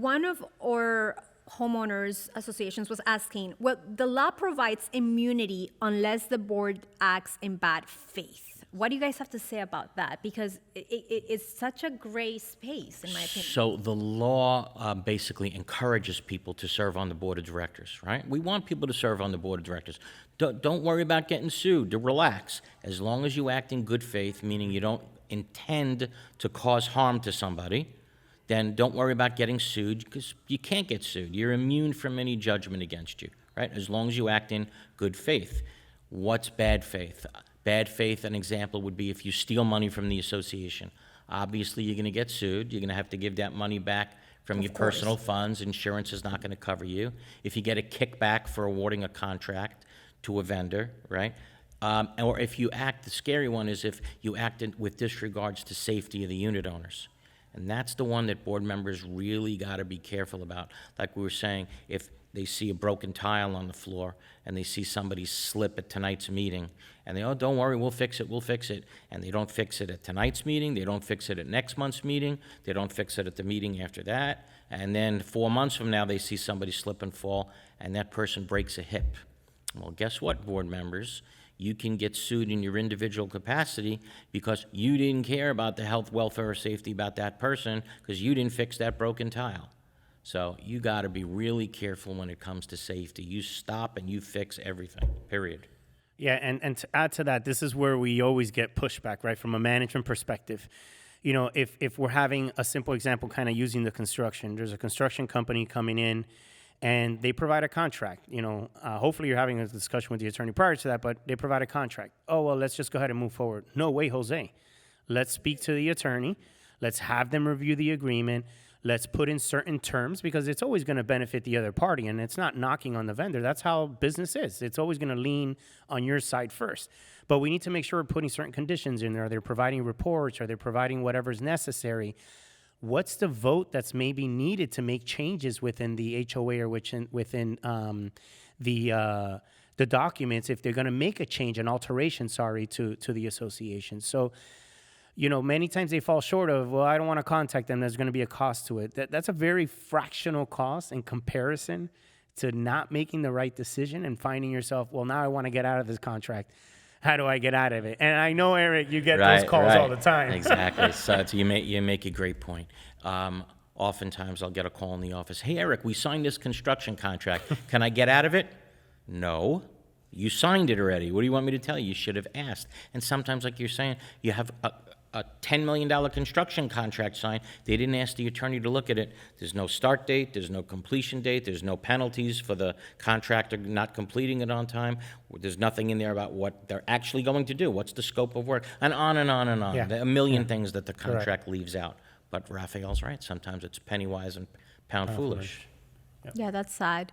one of our homeowners associations was asking, well, the law provides immunity unless the board acts in bad faith. What do you guys have to say about that? Because it's such a gray space, in my opinion. So the law basically encourages people to serve on the board of directors, right? We want people to serve on the board of directors. Don't worry about getting sued. To relax. As long as you act in good faith, meaning you don't intend to cause harm to somebody, then don't worry about getting sued, because you can't get sued. You're immune from any judgment against you, right? As long as you act in good faith. What's bad faith? Bad faith, an example would be if you steal money from the association. Obviously, you're going to get sued. You're going to have to give that money back from your personal funds. Insurance is not going to cover you. If you get a kickback for awarding a contract to a vendor, right? Or if you act, the scary one is if you act with disregards to safety of the unit owners. And that's the one that board members really got to be careful about. Like we were saying, if they see a broken tile on the floor and they see somebody slip at tonight's meeting and they, oh, don't worry, we'll fix it. And they don't fix it at tonight's meeting, they don't fix it at next month's meeting, they don't fix it at the meeting after that. And then 4 months from now, they see somebody slip and fall and that person breaks a hip. Well, guess what, board members? You can get sued in your individual capacity because you didn't care about the health, welfare, or safety about that person because you didn't fix that broken tile. So you got to be really careful when it comes to safety. You stop and you fix everything, period. Yeah, and to add to that, this is where we always get pushback, right, from a management perspective. You know, if we're having a simple example kind of using the construction, there's a construction company coming in and they provide a contract. You know, hopefully you're having a discussion with the attorney prior to that, but they provide a contract. Oh, well, let's just go ahead and move forward. No way, Jose. Let's speak to the attorney. Let's have them review the agreement. Let's put in certain terms because it's always going to benefit the other party, and it's not knocking on the vendor. That's how business is. It's always going to lean on your side first. But we need to make sure we're putting certain conditions in there. Are they providing reports? Are they providing whatever's necessary? What's the vote that's maybe needed to make changes within the HOA or within the documents if they're going to make a change, an alteration, to the association? So, you know, many times they fall short of, well, I don't want to contact them. There's going to be a cost to it. That's a very fractional cost in comparison to not making the right decision and finding yourself, well, now I want to get out of this contract. How do I get out of it? And I know, Eric, you get those calls all the time. Exactly. So you make a great point. Oftentimes I'll get a call in the office. Hey, Eric, we signed this construction contract. Can I get out of it? No. You signed it already. What do you want me to tell you? You should have asked. And sometimes, like you're saying, you have a $10 million construction contract signed. They didn't ask the attorney to look at it. There's no start date. There's no completion date. There's no penalties for the contractor not completing it on time. There's nothing in there about what they're actually going to do. What's the scope of work? And on and on and on. Yeah. There are a million things that the contract leaves out. But Raphael's right. Sometimes it's penny wise and pound foolish. Yeah, that's sad.